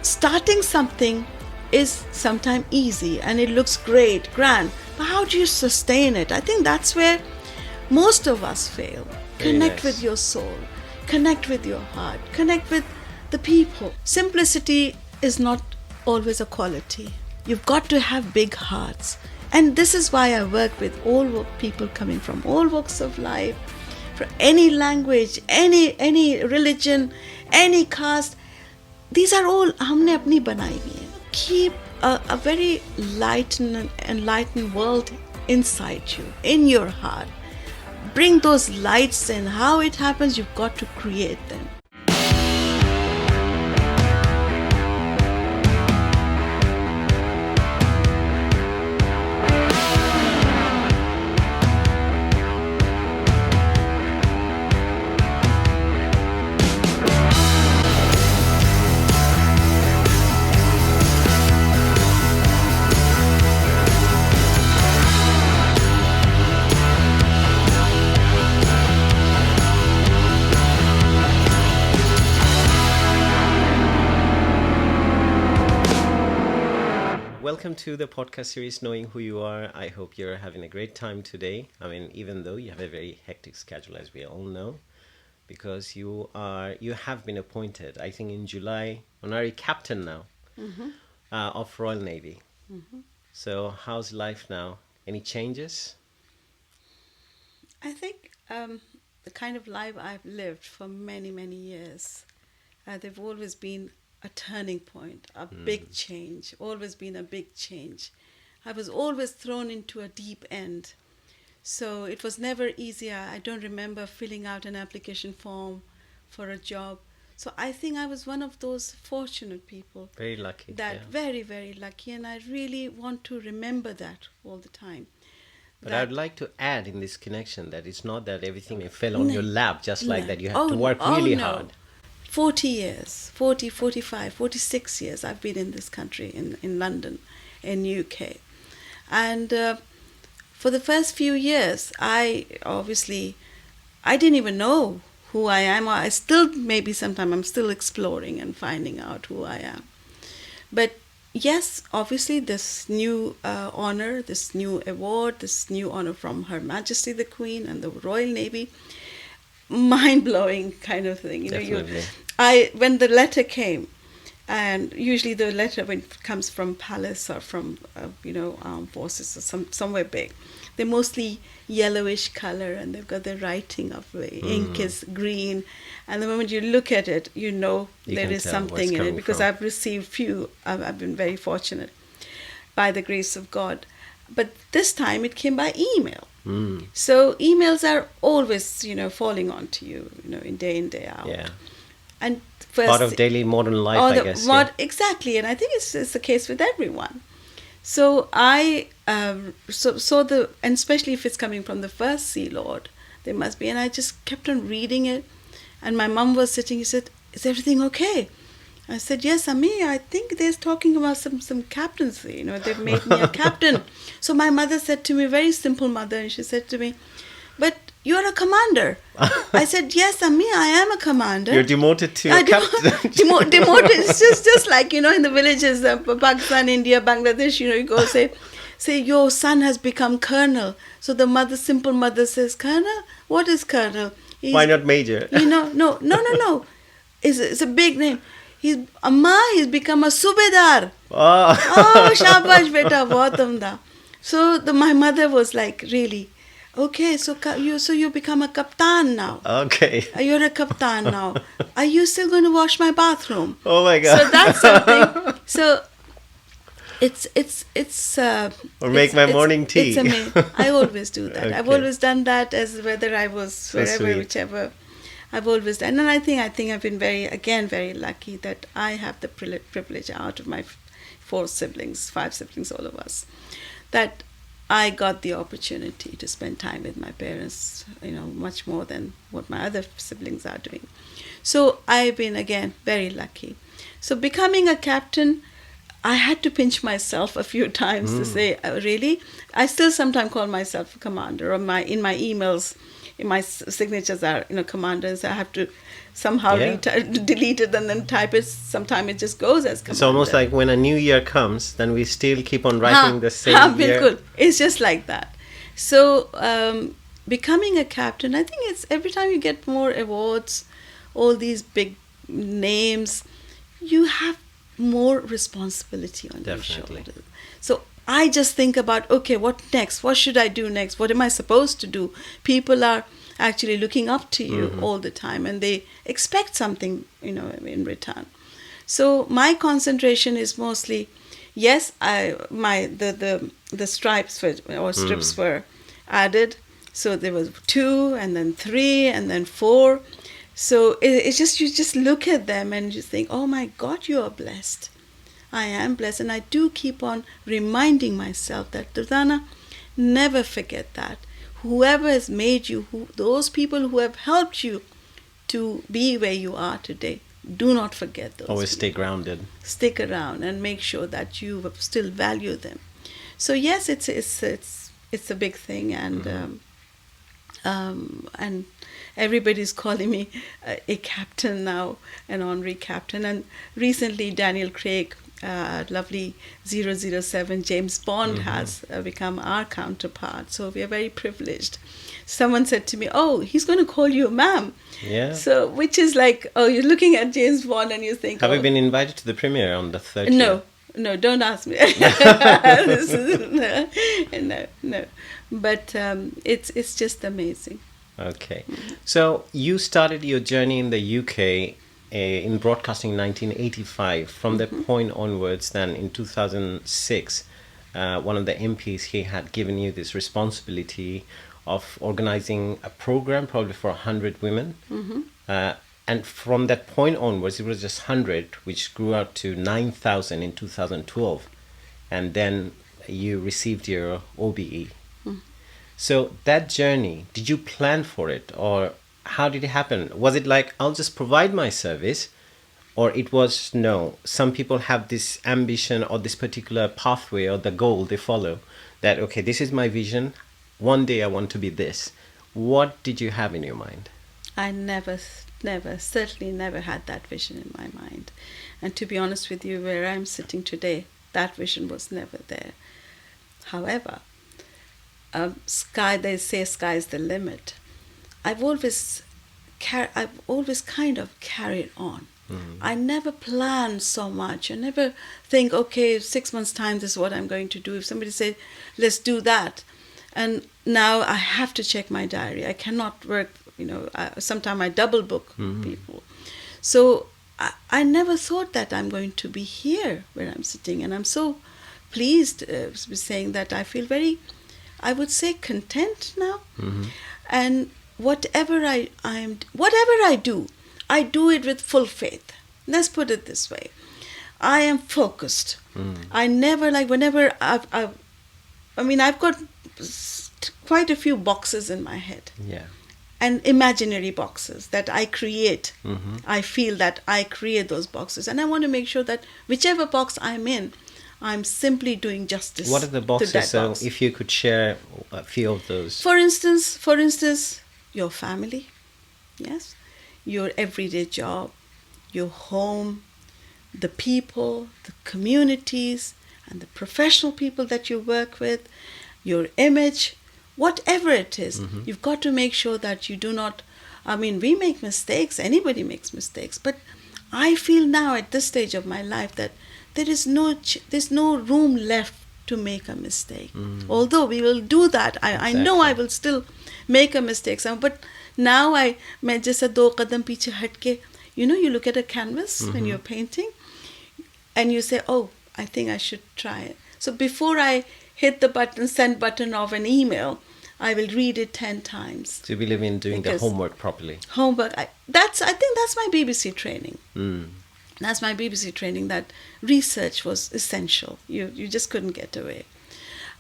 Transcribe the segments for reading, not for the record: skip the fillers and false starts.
starting something is sometimes easy and it looks great, grand, but how do you sustain it? I think that's where most of us fail. Connect with your soul, connect with your heart, connect with the people. Simplicity is not always a quality. You've got to have big hearts. And this is why I work with all people coming from all walks of life, from any language, any religion, any caste. These are all हमने अपनी बनाई हुई है. Keep a very light and enlightened world inside you, in your heart. Bring those lights in. How it happens, you've got to create them. Welcome to the podcast series Knowing Who You Are. I hope you're having a great time today. I mean, even though you have a very hectic schedule, as we all know, because you have been appointed, I think in July, Honorary Captain now of Royal Navy. So how's life now? Any changes? I think the kind of life I've lived for many, many years, they've always been a turning point, a big change, always been a big change. I was always thrown into a deep end. So it was never easier. I don't remember filling out an application form for a job. So I think I was one of those fortunate people. Very lucky. Very, very lucky. And I really want to remember that all the time. But I'd like to add in this connection that it's not that everything fell on your lap just like that. You have to work really hard. 40 years, 40, 45, 46 years I've been in this country, in London, in UK. And for the first few years, I didn't even know who I am. I still, maybe sometime I'm still exploring and finding out who I am. But yes, obviously this new honor, this new award, this new honor from Her Majesty the Queen and the Royal Navy, mind-blowing kind of thing. Definitely. When the letter came, and usually the letter when it comes from palace or from armed forces or somewhere big, they're mostly yellowish color and they've got the writing of the ink is green, and the moment you look at it, there is something in it, because I've received few. I've been very fortunate by the grace of God, but this time it came by email. So emails are always, falling onto you, in day out. Yeah. And first, part of daily modern life, I guess. Exactly, and I think it's the case with everyone. So I and especially if it's coming from the First Sea Lord, there must be. And I just kept on reading it, and my mum was sitting. He said, "Is everything okay?" I said, "Yes, Ami, I think they're talking about some captaincy. They've made me a captain." So my mother said to me, very simple mother, and she said to me, "But you're a commander." I said, "Yes, Ami, I am a commander." You're demoted to a captain. Demoted. It's just like, in the villages, Pakistan, India, Bangladesh, you go say your son has become colonel. So the simple mother says, "Colonel? What is colonel?" Why not major? No. It's a big name. He's become a subedar. Oh, shabash beta, bahut umda. So my mother was like, really, okay, so you become a captain now. Okay. You're a captain now. Are you still going to wash my bathroom? Oh my God. So that's something. So it's or make my morning tea. It's amazing. I always do that. Okay. I've always done that, as whether I was wherever, whichever. I've always done, and I think I've been very lucky that I have the privilege out of my 5 siblings, all of us, that I got the opportunity to spend time with my parents, much more than what my other siblings are doing. So I've been, again, very lucky. So becoming a captain, I had to pinch myself a few times to say, really? I still sometimes call myself a commander, or in my emails, my signatures are, Commander, so I have to somehow Yeah. delete it and then type it. Sometimes it just goes as Commander. It's almost like when a new year comes, then we still keep on writing the same year. Bilkul. It's just like that. So becoming a captain, I think it's every time you get more awards, all these big names, you have more responsibility on Definitely. your shoulders. So I just think about, okay, what next? What should I do next? What am I supposed to do? People are actually looking up to you all the time, and they expect something, in return. So my concentration is mostly, yes, the stripes or strips were added. So there was 2, and then 3, and then 4. So it's just, you just look at them and you think, oh my God, you are blessed. I am blessed. And I do keep on reminding myself that, Durdana, never forget that. Whoever has made you, those people who have helped you to be where you are today, do not forget those. Always stay people. grounded. Stick around and make sure that you still value them. So yes, it's a big thing, and everybody's calling me a captain now, an honorary captain. And recently, Daniel Craig, lovely 007 James Bond has become our counterpart. So we are very privileged. Someone said to me, "Oh, he's going to call you ma'am." Yeah. So, which is like, oh, you're looking at James Bond and you think, Have oh, you been invited to the premiere on the 30th? No, don't ask me. No. But it's just amazing. Okay. So you started your journey in the UK in broadcasting in 1985. From that point onwards, then in 2006, one of the MPs, he had given you this responsibility of organizing a program probably for 100 women. And from that point onwards, it was just 100, which grew out to 9,000 in 2012. And then you received your OBE. So that journey, did you plan for it, or how did it happen? Was it like, I'll just provide my service, or it was, no, some people have this ambition or this particular pathway or the goal they follow, that, okay, this is my vision, one day I want to be this. What did you have in your mind? I certainly never had that vision in my mind. And to be honest with you, where I'm sitting today, that vision was never there. However, they say sky's the limit. I've always kind of carried on. I never planned so much. I never think, okay, 6 months' time, this is what I'm going to do. If somebody says, let's do that. And now I have to check my diary. I cannot work, sometimes I double book people. So I never thought that I'm going to be here where I'm sitting. And I'm so pleased with saying that I feel very, I would say, content now. And whatever I do it with full faith. Let's put it this way. I am focused. I never, whenever I've got quite a few boxes in my head. Yeah. And imaginary boxes that I create. I feel that I create those boxes. And I want to make sure that whichever box I'm in, I'm simply doing justice. What are the boxes? To that So box. if you could share a few of those. For instance, your family, yes, your everyday job, your home, the people, the communities, and the professional people that you work with, your image, whatever it is, you've got to make sure that you do not, we make mistakes, anybody makes mistakes, but I feel now at this stage of my life that there's no room left to make a mistake. Although we will do that, I know I will still make a mistake. But now मैं जैसे 2 कदम पीछे हट के, you look at a canvas when you're painting, and you say, oh, I think I should try it. So before I hit the send button of an email, I will read it 10 times. Do you believe in doing the homework properly? Homework, I think that's my BBC training. That's my BBC training, that research was essential. You just couldn't get away.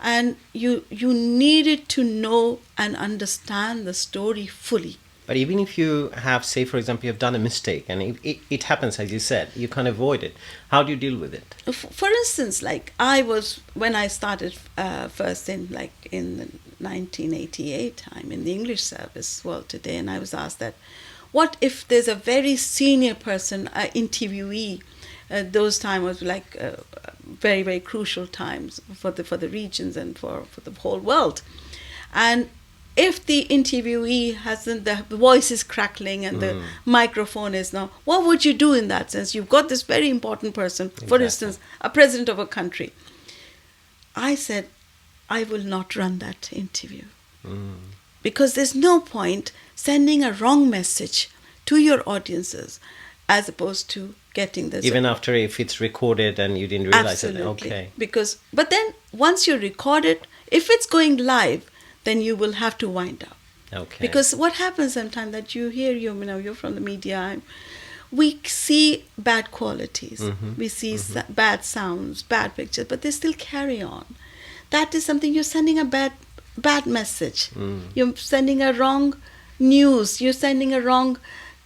And you needed to know and understand the story fully. But even if you have, say, for example, you've done a mistake and it happens, as you said, you can't avoid it. How do you deal with it? For instance, like when I started first in 1988, I'm in the English service world today, and I was asked that, what if there's a very senior person, interviewee, those times was like very, very crucial times for the regions and for the whole world. And if the interviewee hasn't, the voice is crackling and the microphone is now, what would you do in that sense? You've got this very important person, for instance, a president of a country. I said, I will not run that interview. Because there's no point sending a wrong message to your audiences as opposed to getting this. Even after if it's recorded and you didn't realize it. Okay. But then once you record it, if it's going live, then you will have to wind up. Okay. Because what happens sometimes that you hear, you're from the media, we see bad qualities, we see bad sounds, bad pictures, but they still carry on. That is something, you're sending a bad message. You're sending a wrong news. You're sending a wrong,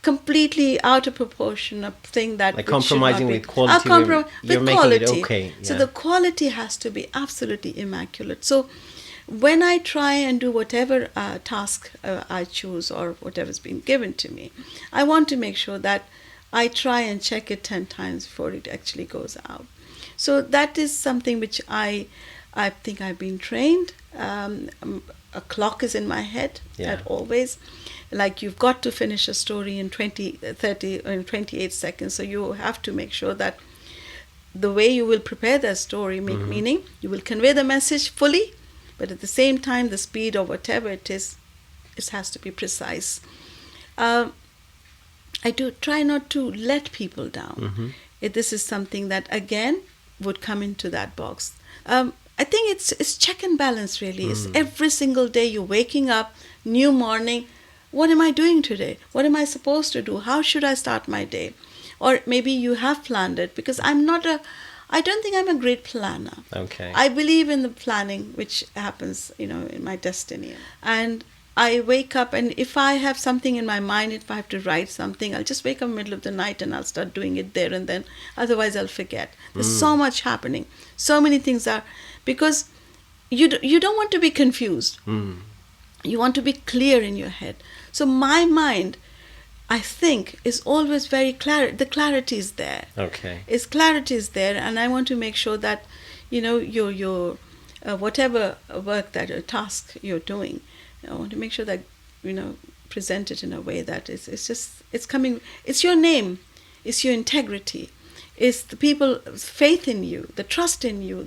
completely out of proportion, a thing that like compromising with quality. You're making quality. It okay. Yeah. So the quality has to be absolutely immaculate. So when I try and do whatever task I choose or whatever's been given to me, I want to make sure that I try and check it 10 times before it actually goes out. So that is something which I think I've been trained. A clock is in my head at always. Like, you've got to finish a story in 28 seconds. So you have to make sure that the way you will prepare that story, meaning you will convey the message fully, but at the same time, the speed or whatever it is, it has to be precise. I do try not to let people down. This is something that, again, would come into that box. I think it's check and balance, really. It's every single day you're waking up, new morning. What am I doing today? What am I supposed to do? How should I start my day? Or maybe you have planned it, because I don't think I'm a great planner. Okay. I believe in the planning, which happens, in my destiny. And I wake up, and if I have something in my mind, if I have to write something, I'll just wake up in the middle of the night and I'll start doing it there and then. Otherwise, I'll forget. There's so much happening. So many things are, because you don't want to be confused. You want to be clear in your head. So my mind, I think, is always very clear. The clarity is there. Okay. Clarity is there, and I want to make sure that, your whatever work that a task you're doing, I want to make sure that, present it in a way that it's coming. It's your name, it's your integrity, it's the people's faith in you, the trust in you,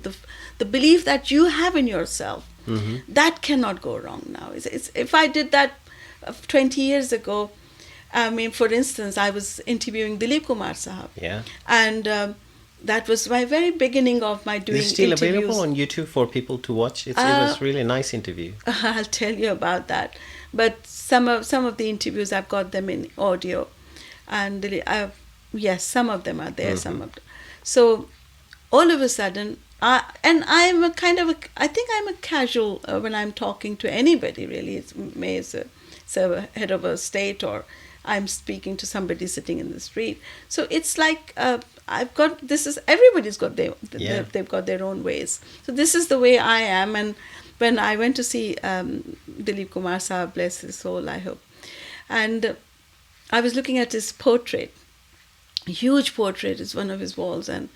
the belief that you have in yourself. That cannot go wrong now. If I did that 20 years ago, for instance, I was interviewing Dilip Kumar Sahab. Yeah. And that was my very beginning of my doing interviews. It's still available on YouTube for people to watch. It was really a nice interview. I'll tell you about that. But some of the interviews, I've got them in audio. And yes, some of them are there, some of them. So all of a sudden, I think I'm a casual when I'm talking to anybody, really. It's a head of a state, or I'm speaking to somebody sitting in the street. So it's like everybody's got they've got their own ways. So this is the way I am. And when I went to see Dilip Kumar Sahab, bless his soul, I hope, and I was looking at his portrait. A huge portrait is one of his walls, and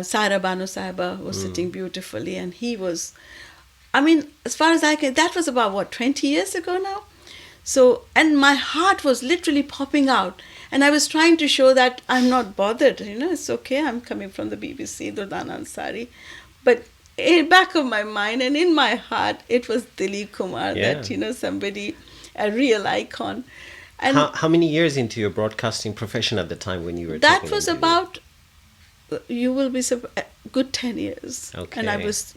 Sara Banu Sahiba was sitting beautifully, and he was, as far as I can, that was about 20 years ago now. So, and my heart was literally popping out, and I was trying to show that I'm not bothered, it's okay, I'm coming from the BBC, Durdana Ansari. But in the back of my mind and in my heart, it was Dilip Kumar, that, somebody, a real icon. And how many years into your broadcasting profession at the time when you were that was about, you will be good 10 years. Okay. And I was,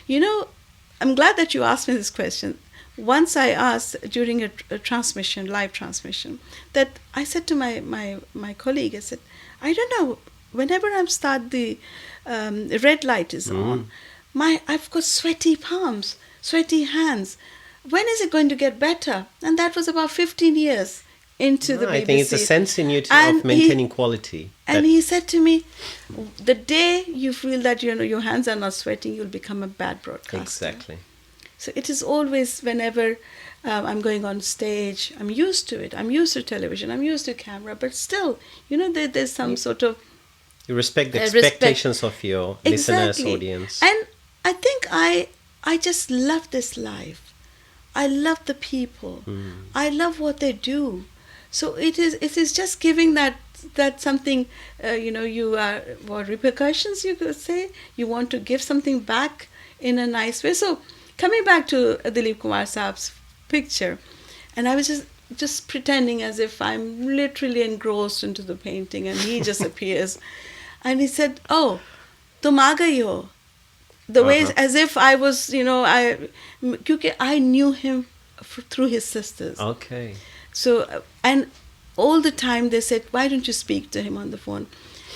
I'm glad that you asked me this question. Once I asked during a transmission, live transmission, that I said to my colleague, I said, I don't know, whenever I'm start the red light is on, I've got sweaty palms, sweaty hands. when is it going to get better? And that was about 15 years into the BBC. I think it's a sense in you of maintaining quality. And he said to me, the day you feel that your hands are not sweating, you'll become a bad broadcaster. Exactly. So it is always, whenever I'm going on stage, I'm used to it. I'm used to television. I'm used to camera. But still, there's some sort of... You respect the expectations of your listeners, audience. And I think I just love this life. I love the people. I love what they do. So it is just giving that something, you are, what repercussions you could say. You want to give something back in a nice way. So coming back to Dilip Kumar Saab's picture, and I was just pretending as if I'm literally engrossed into the painting, and he just appears. And he said, "Oh, tum aa gayi ho." The way as if I was, because I knew him through his sisters. Okay. So, and all the time they said, "Why don't you speak to him on the phone?"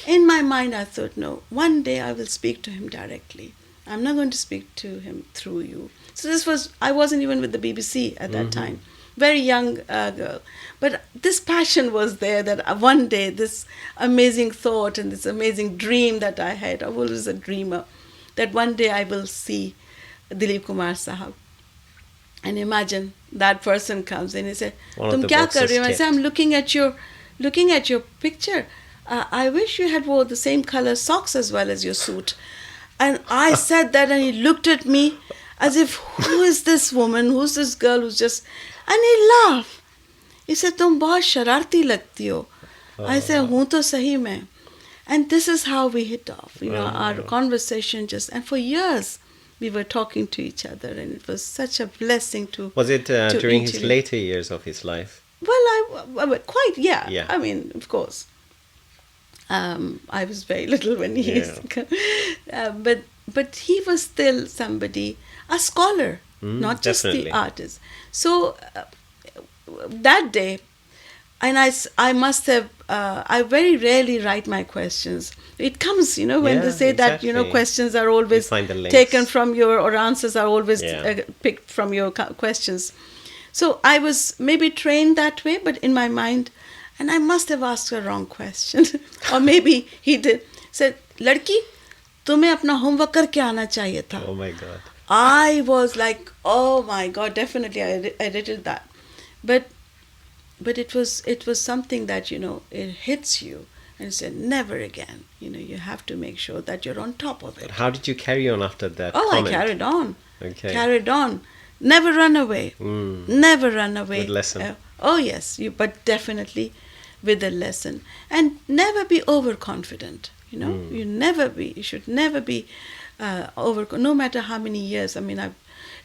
In my mind, I thought, no, one day I will speak to him directly. I'm not going to speak to him through you. So I wasn't even with the BBC at that time. Very young girl. But this passion was there that one day, this amazing thought and this amazing dream that I had, I was always a dreamer, that one day I will see Dilip Kumar Sahab. And imagine that person comes in and says, "Tum kya kar rahe ho?" I say, "I'm looking at your picture. I wish you had wore the same color socks as well as your suit." And I said that, and he looked at me as if, who is this woman? Who's this girl who's just... And he laughed. He said, "Tum bahut shararti lagti ho." I said, "Hoon to sahi main." And this is how we hit off. Our conversation and for years we were talking to each other, and it was such a blessing to... Was it during his later years of his life? Well, yeah. I mean, of course. I was very little when he used to come. But he was still somebody, a scholar, not just the artist. So that day, and I must have, I very rarely write my questions. It comes, when they say that, questions are always taken from your, or answers are always picked from your questions. So I was maybe trained that way, but in my mind, and I must have asked a wrong question. Or maybe he did. Said, "Ladki, tumhe apna homework karke aana chahiye tha." Oh my God. I was like, oh my God, definitely I did that. But it was something that, it hits you. And said, never again. You have to make sure that you're on top of it. But how did you carry on after that comment? I carried on. Okay. Carried on. Never run away. Never run away. Good lesson. Oh yes, but definitely with a lesson. And never be overconfident. You should never be no matter how many years. I mean,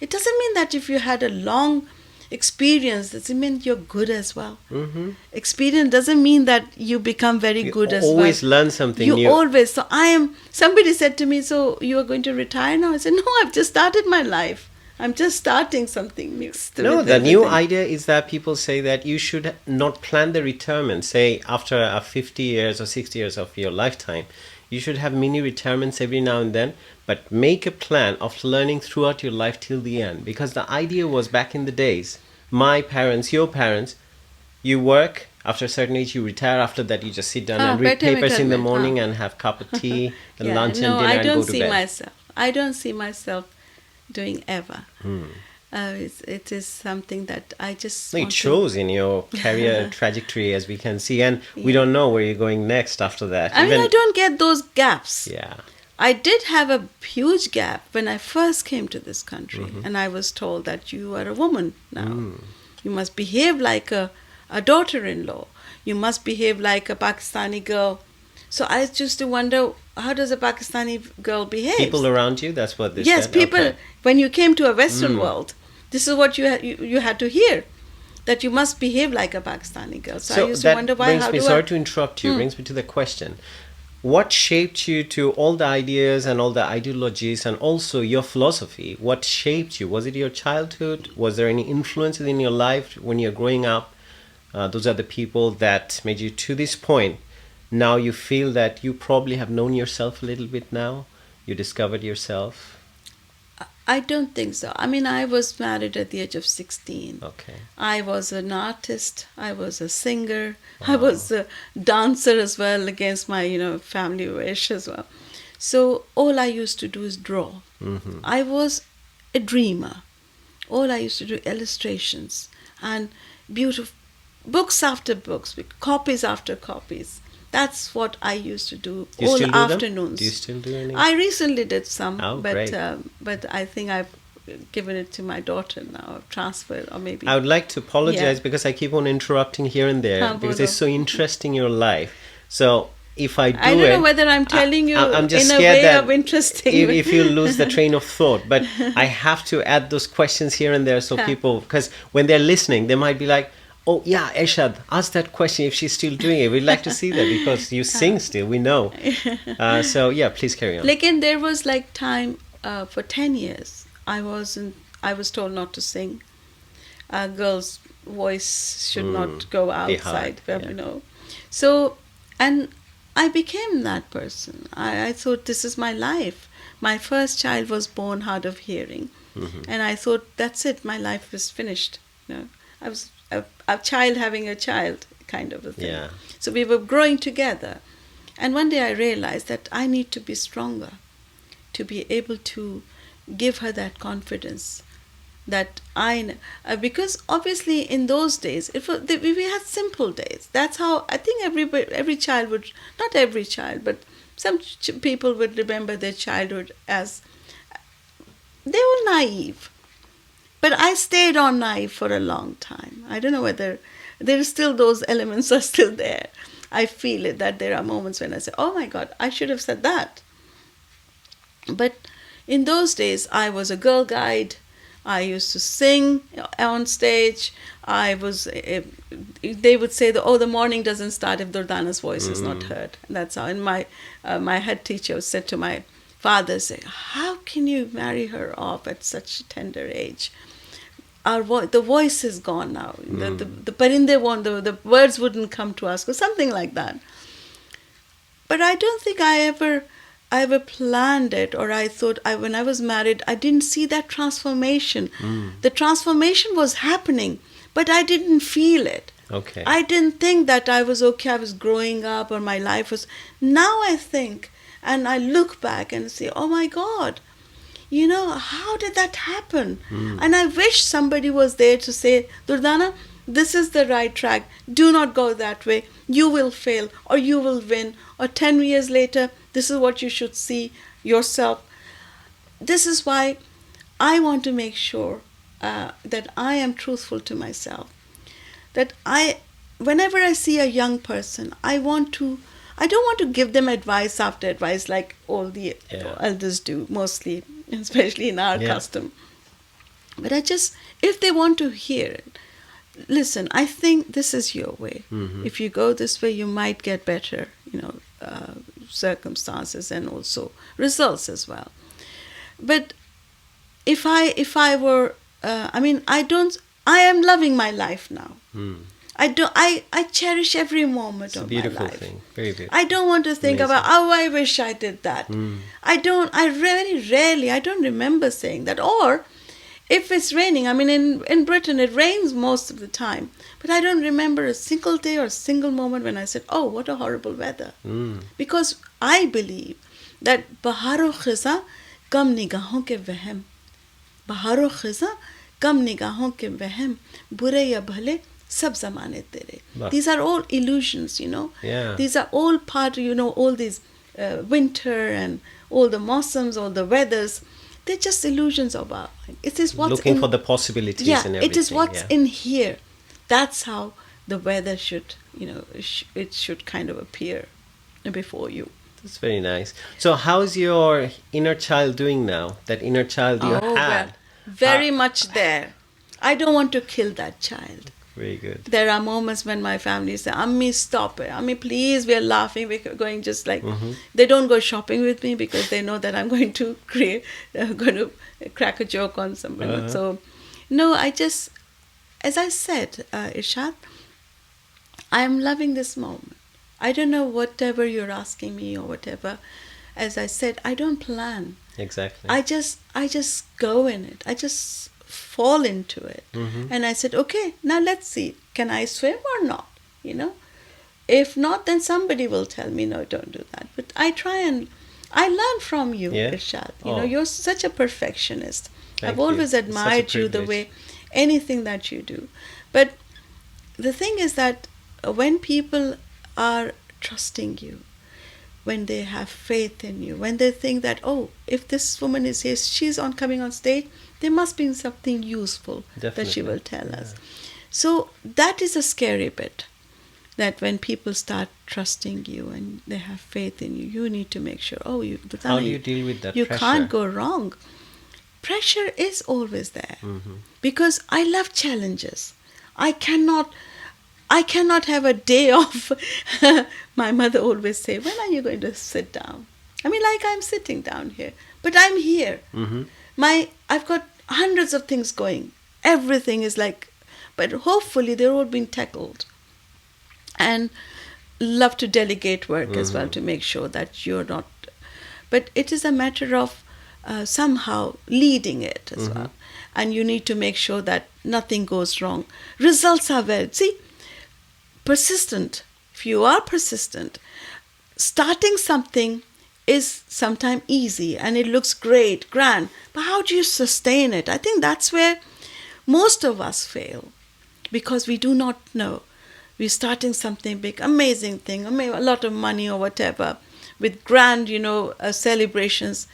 it doesn't mean that if you had a long experience, doesn't mean you're good as well. Experience doesn't mean that you become very good as well. You always learn something new. So somebody said to me, "So you are going to retire now?" I said, "No, I've just started my life. I'm just starting something new." No, the new idea is that people say that you should not plan the retirement. Say after 50 years or 60 years of your lifetime, you should have mini retirements every now and then, but make a plan of learning throughout your life till the end. Because the idea was back in the days, my parents, your parents, you work, after a certain age you retire, after that you just sit down and read papers in the morning and have cup of tea and lunch and dinner and go to bed. I don't see myself doing ever. It is something that I just it shows in your career trajectory, as we can see, and we don't know where you're going next after that. I mean, I don't get those gaps. Yeah. I did have a huge gap when I first came to this country, and I was told that you are a woman now. You must behave like a daughter-in-law. You must behave like a Pakistani girl. So I used to wonder, how does a Pakistani girl behave? People around you, that's what they said? Yes, people. Okay. When you came to a Western world, this is what you had to hear, that you must behave like a Pakistani girl. So I used to wonder why. Sorry to interrupt you. Brings me to the question: what shaped you to all the ideas and all the ideologies and also your philosophy? What shaped you? Was it your childhood? Was there any influences in your life when you're growing up? Those are the people that made you to this point. Now you feel that you probably have known yourself a little bit now. You discovered yourself. I don't think so. I mean, I was married at the age of 16. Okay. I was an artist. I was a singer. I Wow. was a dancer as well against my, family wish as well. So all I used to do is draw. Mm-hmm. I was a dreamer. All I used to do illustrations and beautiful books after books, copies after copies. That's what I used to do Do you all still do them? afternoons. Do you still do any? I recently did some, Oh, but great. but I think I've given it to my daughter now. I've transferred, or maybe. I would like to apologize Yeah. because I keep on interrupting here and there Haan, because bolo. it's so interesting your life. So if I do I don't it, know whether I'm telling you I'm just in a scared way that of interesting. if you lose the train of thought. But I have to add those questions here and there so Haan. people, because when they're listening, they might be like, oh yeah, Ershad, ask that question if she's still doing it. We'd like to see that because you sing still, we know. So yeah, please carry on. Like, and there was like time for 10 years. I was told not to sing. A girl's voice should not go outside, hard, yeah. you know. So, and I became that person. I thought this is my life. My first child was born hard of hearing. Mm-hmm. And I thought, that's it, my life was finished. You know, I was a child having a child kind of a thing. Yeah. So we were growing together. And one day I realized that I need to be stronger to be able to give her that confidence that because obviously in those days we had simple days. That's how I think every child would, not every child, but some people would remember their childhood as they were naive. But I stayed on naive for a long time. I don't know whether there are still those elements are still there. I feel it, that there are moments when I say, oh my God, I should have said that. But in those days, I was a girl guide. I used to sing on stage. They would say, the morning doesn't start if Durdana's voice is not heard. And that's how. And my head teacher said to my father, how can you marry her off at such a tender age? The voice is gone now. The parinde won't, the words wouldn't come to us, or something like that. But I don't think I ever planned it, or I thought when I was married, I didn't see that transformation. The transformation was happening, but I didn't feel it. Okay. I didn't think that I was okay, I was growing up, or my life was. Now I think, and I look back and say, oh my God, how did that happen? And I wish somebody was there to say, Durdana, this is the right track. Do not go that way. You will fail, or you will win. Or 10 years later, this is what you should see yourself. This is why I want to make sure that I am truthful to myself. That whenever I see a young person, I don't want to give them advice after advice like all the elders do, mostly, especially in our custom. But if they want to hear it, listen, I think this is your way. Mm-hmm. If you go this way, you might get better, circumstances and also results as well. But if I were, I am loving my life now. I cherish every moment of my life. It's a beautiful thing, very beautiful. I don't want to think about, I wish I did that. I don't remember saying that. Or if it's raining, in Britain it rains most of the time, but I don't remember a single day or a single moment when I said, oh, what a horrible weather. Because I believe that baharo khiza kam nigahon ke wahm. Baharo khiza kam nigahon ke wahm. Bure ya bhale sab zamane tere. These are all illusions, Yeah. These are all part, all these winter and all the mosams, all the weathers. They're just illusions of our mind. It is what's looking for the possibilities and everything. It is what's in here. That's how the weather should, it should kind of appear before you. That's very nice. So how's your inner child doing now? That inner child you had? Well, very much there. I don't want to kill that child. Very good. There are moments when my family say, Ammi, stop it. Ammi, please, we're laughing. We're going just like... They don't go shopping with me because they know that I'm going to crack a joke on someone. So, no, as I said, Ershad, I am loving this moment. I don't know whatever you're asking me or whatever. as I said, I don't plan. Exactly. I just go in it. I just fall into it. And I said, okay, now let's see, can I swim or not? If not, then somebody will tell me, no, don't do that. But I try, and I learn from you, Ershad. You're such a perfectionist. I've always admired you the way, anything that you do. But the thing is that when people are trusting you, when they have faith in you, when they think that, oh, if this woman is here, she's coming on stage, there must be something useful that she will tell us. So that is a scary bit, that when people start trusting you and they have faith in you, you need to make sure, Durdana, how do you deal with that you pressure? Can't go wrong. Pressure is always there, because I love challenges. I cannot have a day off. My mother always say, when are you going to sit down? I mean, like I'm sitting down here, but I'm here. I've got hundreds of things going. Everything is like, but hopefully they're all being tackled. And love to delegate work as well, to make sure that you're not. But it is a matter of somehow leading it as well. And you need to make sure that nothing goes wrong. Results are persistent. If you are persistent, starting something is sometimes easy and it looks great, grand. But how do you sustain it? I think that's where most of us fail, because we do not know. We're starting something big, amazing thing, a lot of money or whatever, with grand, celebrations,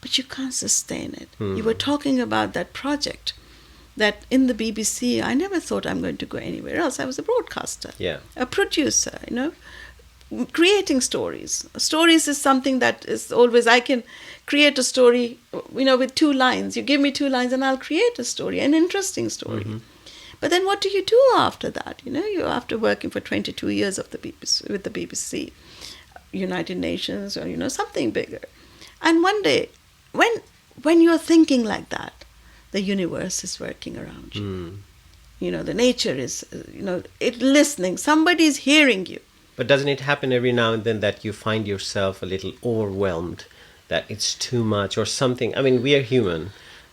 but you can't sustain it. You were talking about that project that in the BBC, I never thought I'm going to go anywhere else. I was a broadcaster, a producer, creating stories. Stories is something that is always, I can create a story, with 2 lines. You give me 2 lines and I'll create a story, an interesting story. But then what do you do after that? You're after working for 22 years with the BBC, United Nations, or, something bigger. And one day, when you're thinking like that, the universe is working around you. The nature is, listening. Somebody's hearing you. But doesn't it happen every now and then that you find yourself a little overwhelmed, that it's too much or something? I mean, we are human.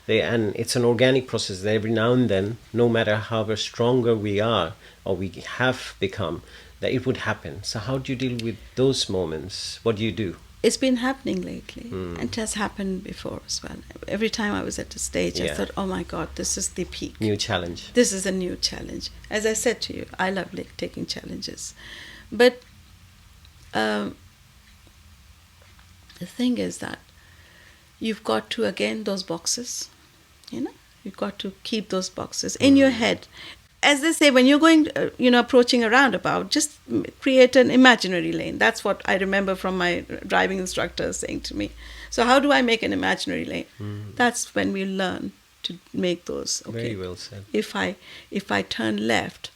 And it's an organic process that every now and then, no matter however stronger we are or we have become, that it would happen. So how do you deal with those moments? What do you do? It's been happening lately, and it has happened before as well. Every time I was at the stage, I thought, oh my God, this is the peak. New challenge. This is a new challenge. As I said to you, I love taking challenges. But the thing is that you've got to, again, those boxes, you've got to keep those boxes in your head. As they say, when you're going, approaching a roundabout, just create an imaginary lane. That's what I remember from my driving instructor saying to me. So how do I make an imaginary lane? That's when we learn to make those. Okay, very well said. If I turn left,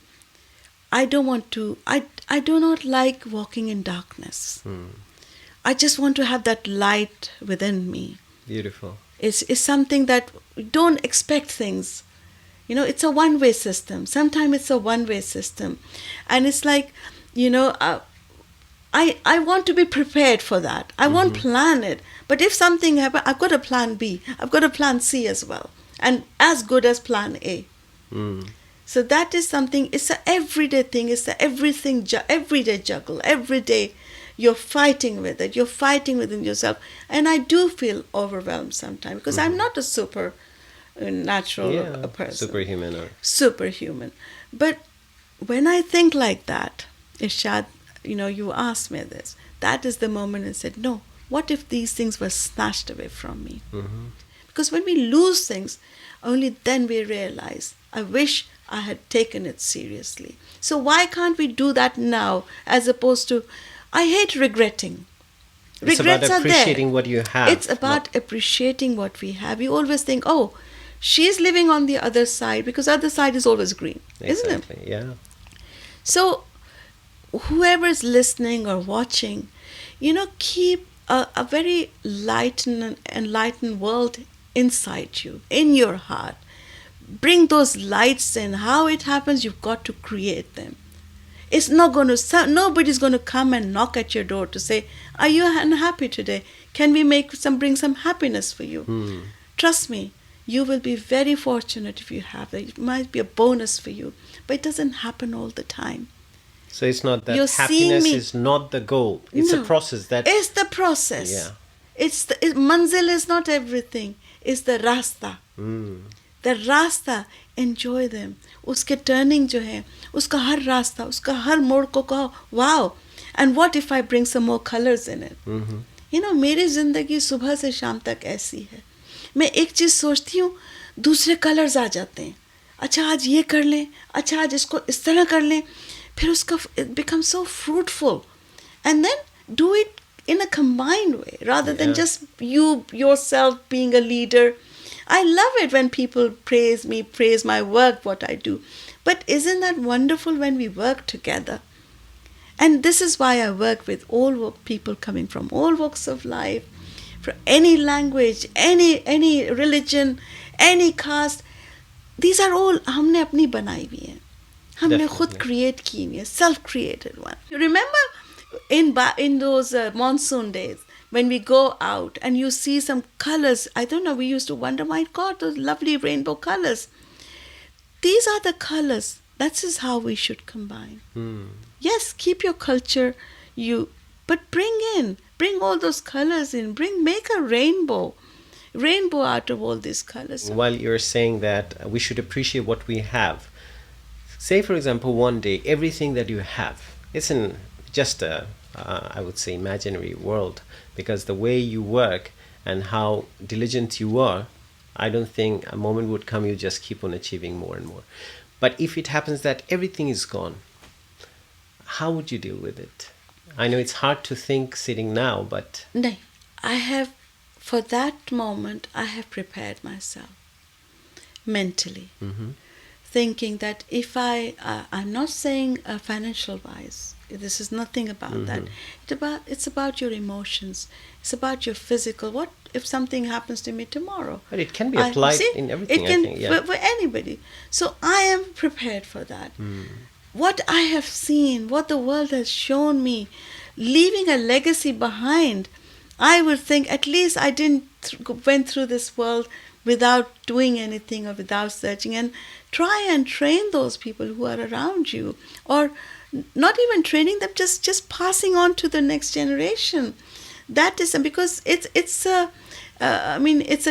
I don't want to. I do not like walking in darkness. I just want to have that light within me. Beautiful. It's something that don't expect things. It's a one-way system. Sometimes it's a one-way system. And it's like, I want to be prepared for that. I won't plan it. But if something happens, I've got a plan B. I've got a plan C as well. And as good as plan A. So that is something, it's an everyday thing. It's an everyday juggle. Every day you're fighting with it. You're fighting within yourself. And I do feel overwhelmed sometimes because I'm not a supernatural person. Superhuman. But when I think like that, Ershad, you asked me this. That is the moment I said, no, what if these things were snatched away from me? Because when we lose things, only then we realize, I wish I had taken it seriously. So why can't we do that now as opposed to, I hate regretting. It's Regrets about appreciating are there. what you have. It's about appreciating what we have. You always think, oh, she's living on the other side because other side is always green, isn't it? Exactly, yeah. So whoever is listening or watching, keep a very light and enlightened world inside you, in your heart. Bring those lights in. How it happens, you've got to create them. It's not going to, nobody's going to come and knock at your door to say, are you unhappy today? Can we bring some happiness for you? Trust me, you will be very fortunate if you have that. It might be a bonus for you, but it doesn't happen all the time. So it's not that happiness is not the goal. It's a process that... It's the process. Yeah. Manzil is not everything. It's the rasta. The rasta, enjoy them. Uske turning jo hai, uska har rasta, uska har mode ko kaho, wow. And what if I bring some more colors in it? You know, मेरी जिंदगी सुबह से शाम तक ऐसी है. मैं एक चीज़ सोचती हूँ, दूसरे कलर्स आ जाते हैं. अच्छा आज ये कर लें, अच्छा आज इसको इस तरह कर लें. फिर उसका it becomes so fruitful. And then do it in a combined way rather than just you yourself being a leader. I love it when people praise me, praise my work, what I do. But isn't that wonderful when we work together? And this is why I work with all people coming from all walks of life, from any language, any religion, any caste. These are all हमने अपनी बनाई हुई हैं. हमने खुद create की हुई है, self-created one. You remember in those monsoon days when we go out and you see some colors? I don't know. We used to wonder, my God, those lovely rainbow colors. These are the colors. That is how we should combine. Yes, keep your culture, but bring all those colors in. Make a rainbow out of all these colors. While you're saying that we should appreciate what we have, say for example, one day everything that you have, it's in just a, I would say, imaginary world, because the way you work and how diligent you are, I don't think a moment would come you just keep on achieving more and more. But if it happens that everything is gone, how would you deal with it? I know it's hard to think sitting now, but... No, for that moment, I have prepared myself mentally. Thinking that if I'm not saying financial wise, this is nothing about that. It's about your emotions. It's about your physical. What if something happens to me tomorrow? But it can be applied in everything, it can, I think. for anybody. So I am prepared for that. What I have seen, what the world has shown me, leaving a legacy behind, I would think at least I didn't went through this world without doing anything or without searching, and try and train those people who are around you, or not even training them, just passing on to the next generation. That is because it's a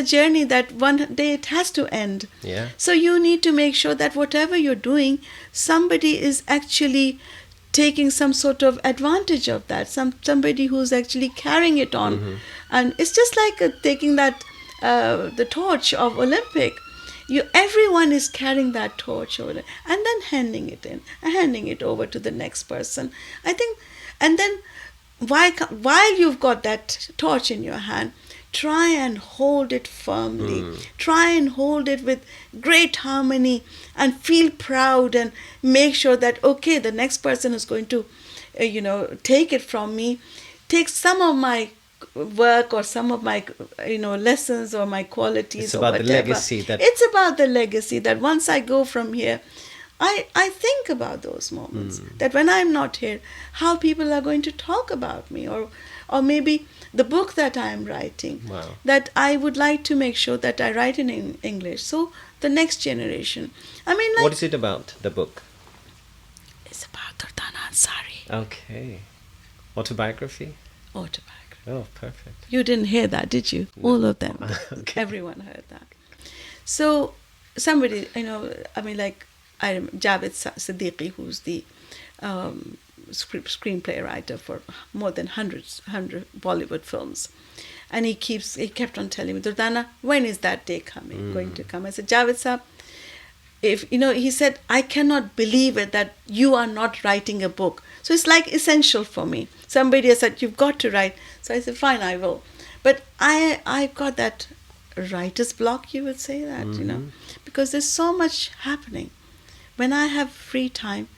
journey that one day it has to end. Yeah. So you need to make sure that whatever you're doing, somebody is actually taking some sort of advantage of that. Somebody who's actually carrying it on, and it's just like taking that the torch of Olympic. Everyone is carrying that torch over, and then handing it over to the next person. I think, and then while you've got that torch in your hand, try and hold it firmly. Try and hold it with great harmony and feel proud, and make sure that, okay, the next person is going to, take it from me, take some of my work or some of my, lessons or my qualities. It's about the legacy. It's about the legacy that once I go from here, I think about those moments, that when I'm not here, how people are going to talk about me, or maybe the book that I'm writing, that I would like to make sure that I write in English, so the next generation. What is it about, the book? It's about Durdana Ansari. Okay. Autobiography? Autobiography. Oh, perfect. You didn't hear that, did you? No. All of them. Okay. Everyone heard that. So somebody, Javed Siddiqui, who's the screenplay writer for more than 100 Bollywood films. And he kept on telling me, Durdana, when is that day going to come? I said, Javed Saab, he said, I cannot believe it that you are not writing a book. So it's like essential for me. Somebody has said, you've got to write. So I said, fine, I will. But I've got that writer's block, you would say that, because there's so much happening. When I have free time,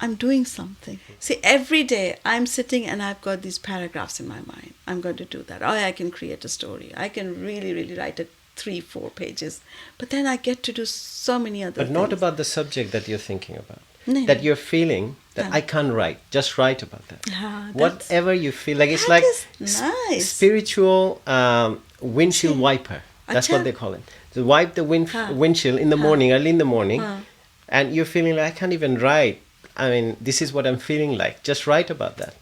I'm doing something. See, every day I'm sitting and I've got these paragraphs in my mind. I'm going to do that. Or I can create a story. I can really, really write it 3-4 pages. But then I get to do so many other things. But not about the subject that you're thinking about. No, that no. you're feeling that I can't write, just write about that. Yeah, Whatever you feel like, it's that like is nice. spiritual windshield wiper. That's what Acha. they call it. So wipe the windshield in the morning, early in the morning, and you're feeling like I can't even write. I mean, this is what I'm feeling like. Just write about that.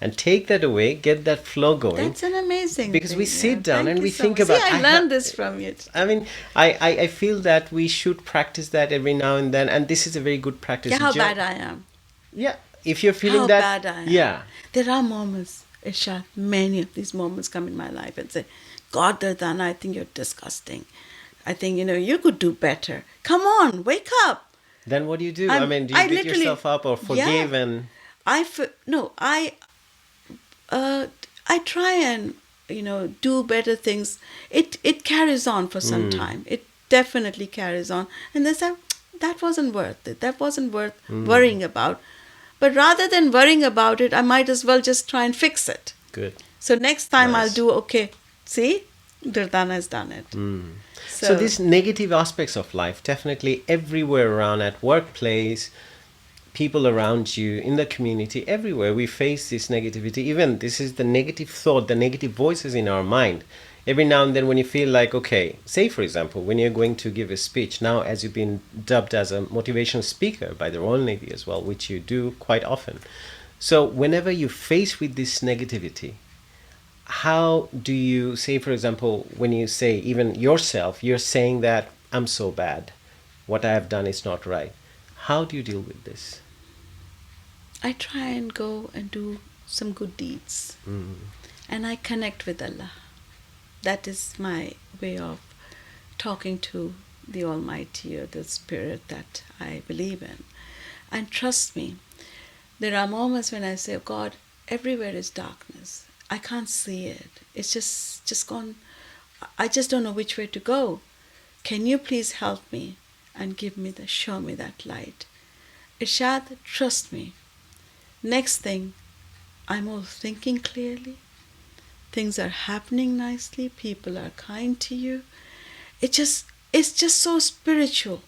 And take that away, get that flow going. That's an amazing Because thing, we sit down Thank and you we so think much. about... See, I learned this from you. I mean, I feel that we should practice that every now and then. And this is a very good practice. Yeah, how bad I am. Yeah, if you're feeling How that... bad I am. Yeah. There are moments, Ershad, many of these moments come in my life and say, God, Durdana, I think you're disgusting. I think, you could do better. Come on, wake up. Then what do you do? I mean, do you beat yourself up or forgive and... I try and do better things. It carries on for some time. It definitely carries on, and they say that wasn't worth it. That wasn't worth worrying about. But rather than worrying about it, I might as well just try and fix it. Good. So next time Nice. I'll do okay. See, Durdana has done it. So these negative aspects of life, definitely everywhere around, at workplace, people around you, in the community, everywhere we face this negativity. Even this is the negative thought, the negative voices in our mind. Every now and then when you feel like, okay, say for example, when you're going to give a speech, now as you've been dubbed as a motivational speaker by the Royal Navy as well, which you do quite often. So whenever you face with this negativity, how do you say, for example, when you say even yourself, you're saying that I'm so bad, what I have done is not right. How do you deal with this? I try and go and do some good deeds. And I connect with Allah. That is my way of talking to the Almighty or the Spirit that I believe in. And trust me, there are moments when I say, oh God, everywhere is darkness. I can't see it. It's just gone. I just don't know which way to go. Can you please help me and show me that light? Ershad, trust me. Next thing, I'm all thinking clearly. Things are happening nicely. People are kind to you. It's just so spiritual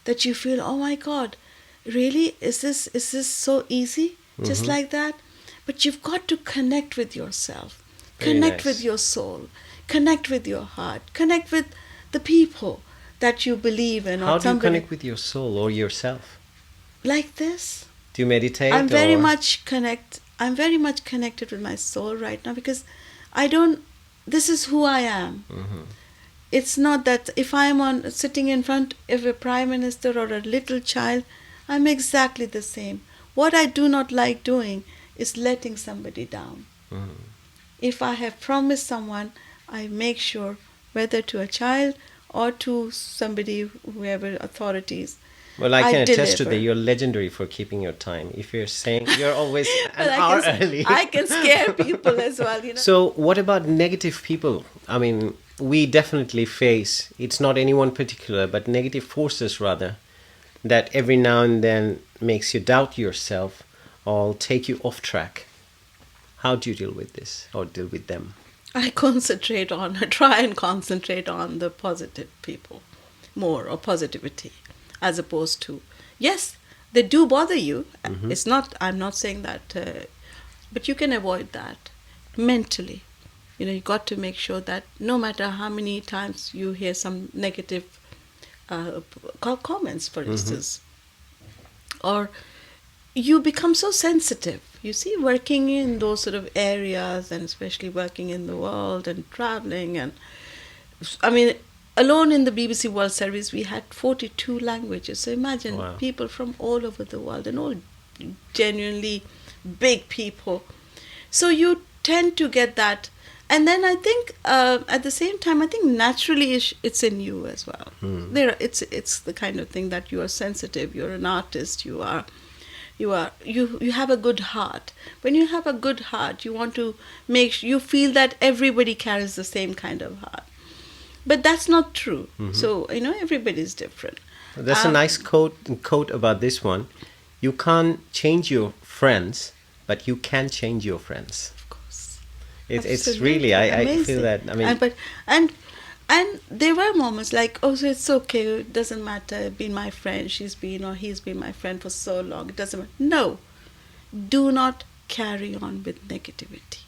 that you feel, oh my God, really? Is this so easy? Just like that? But you've got to connect with yourself. Connect with your soul. Connect with your heart. Connect with the people that you believe in. How do you connect with your soul or yourself? Like this. Do you meditate? I'm very much connected with my soul right now because this is who I am. It's not that if I'm sitting in front of a prime minister or a little child, I'm exactly the same. What I do not like doing is letting somebody down. If I have promised someone, I make sure, whether to a child or to somebody, whoever authorities, well, I can attest to deliver. that you're legendary for keeping your time. If you're saying you're always an hour early. I can scare people as well, So what about negative people? I mean, we definitely face, it's not anyone particular, but negative forces rather, that every now and then makes you doubt yourself or take you off track. How do you deal with this or deal with them? I try and concentrate on the positive people more, or positivity, as opposed to, yes, they do bother you. I'm not saying that, but you can avoid that mentally. You got to make sure that no matter how many times you hear some negative comments, for instance, or you become so sensitive. You see, working in those sort of areas, and especially working in the world and traveling, and I mean, alone in the BBC World Service, we had 42 languages. So imagine people from all over the world, and all genuinely big people. So you tend to get that. And then I think at the same time, I think naturally it's in you as well. It's the kind of thing that you are sensitive. You're an artist. You have a good heart. When you have a good heart, you want to you feel that everybody carries the same kind of heart. But that's not true. So everybody's different. That's a nice quote about this one. You can't change your friends, but you can change your friends. Of course. It's really, I feel that. I mean, And there were moments like, oh, so it's okay, it doesn't matter, been my friend, she's been or he's been my friend for so long, it doesn't matter. No, do not carry on with negativity.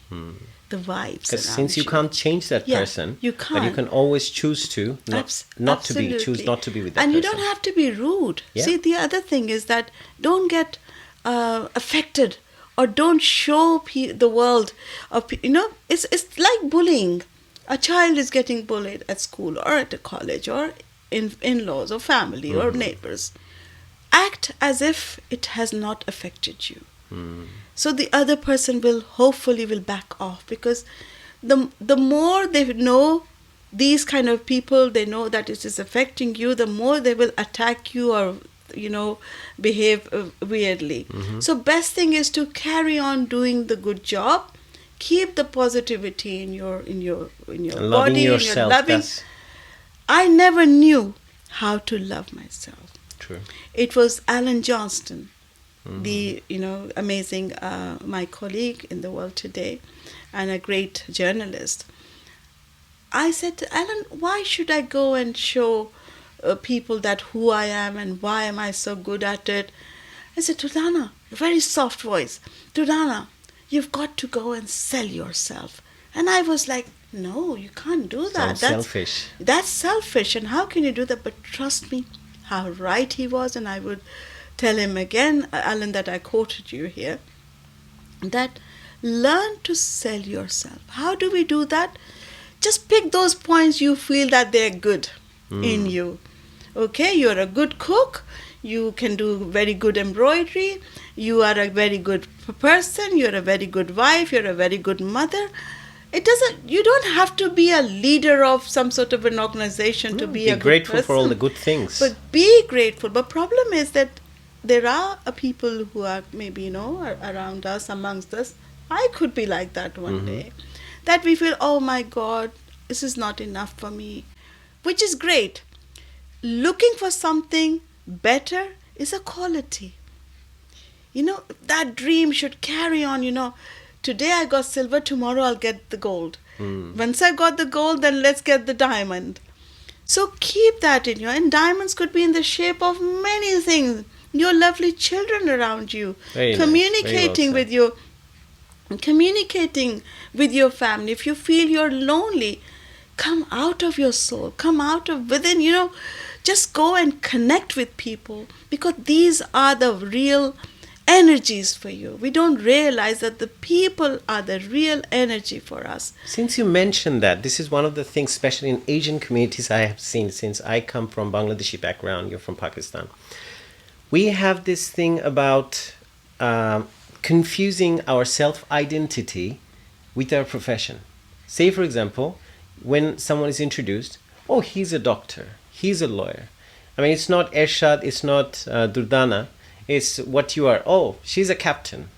The vibes. Because since you can't change that person, you can't. but you can always choose to not to be, choose not to be with that person. And you don't have to be rude. Yeah. See, the other thing is that don't get affected or don't show the world. It's like bullying. A child is getting bullied at school or at a college or in-laws or family or neighbors. Act as if it has not affected you. So the other person will hopefully back off, because the more they know these kind of people, they know that it is affecting you, the more they will attack you or behave weirdly. So best thing is to carry on doing the good job, keep the positivity in your body, yourself, in your loving. I never knew how to love myself. True. It was Alan Johnston, the amazing my colleague in the world today and a great journalist. I said to Alan, why should I go and show people that who I am and why am I so good at it? I said, Durdana, a very soft voice, Durdana, you've got to go and sell yourself. And I was like, no, you can't do that. That's selfish. That's selfish. And how can you do that? But trust me, how right he was. And I would tell him again, Alan, that I quoted you here, that learn to sell yourself. How do we do that? Just pick those points you feel that they're good in you. Okay, you're a good cook. You can do very good embroidery. You are a very good person. You're a very good wife. You're a very good mother. You don't have to be a leader of some sort of an organization to be a good person. Be grateful for all the good things. But be grateful. But problem is that there are people who are maybe, around us, amongst us. I could be like that one day. That we feel, oh my God, this is not enough for me. Which is great. Looking for something better is a quality. That dream should carry on, Today I got silver, tomorrow I'll get the gold. Once I got the gold, then let's get the diamond. So keep that in you. And diamonds could be in the shape of many things. Your lovely children around you. Very communicating nice. Communicating with your family. If you feel you're lonely, come out of your soul. Come out of within, just go and connect with people, because these are the real energies for you. We don't realize that the people are the real energy for us. Since you mentioned that, this is one of the things, especially in Asian communities, I have seen since I come from Bangladeshi background, you're from Pakistan. We have this thing about confusing our self-identity with our profession. Say, for example, when someone is introduced, oh, he's a doctor, he's a lawyer. I mean, it's not Ershad, it's not Durdana, it's what you are. Oh, she's a captain.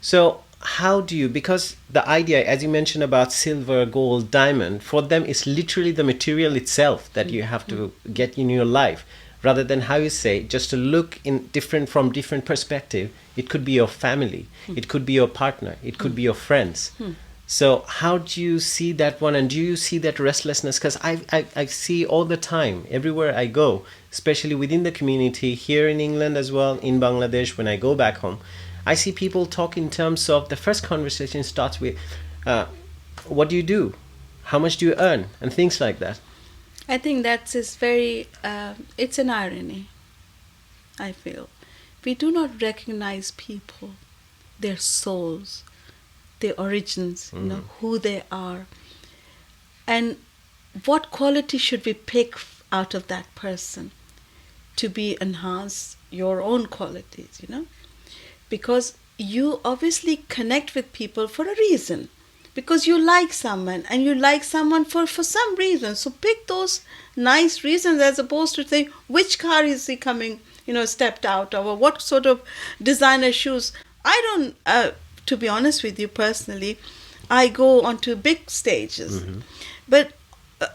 So how do you, because the idea, as you mentioned about silver, gold, diamond, for them it's literally the material itself that you have to get in your life, rather than, how you say, just to look in from different perspective. It could be your family, it could be your partner, it could be your friends. So how do you see that one, and do you see that restlessness? Because I see all the time, everywhere I go, especially within the community, here in England as well, in Bangladesh, when I go back home, I see people talk in terms of, the first conversation starts with, what do you do? How much do you earn? And things like that. I think that's very, it's an irony, I feel. We do not recognize people, their souls, their origins, who they are. And what quality should we pick out of that person to be enhance your own qualities, Because you obviously connect with people for a reason. Because you like someone, and you like someone for some reason. So pick those nice reasons, as opposed to say, which car is he coming, stepped out of, or what sort of designer shoes. I don't, to be honest with you personally, I go onto big stages. But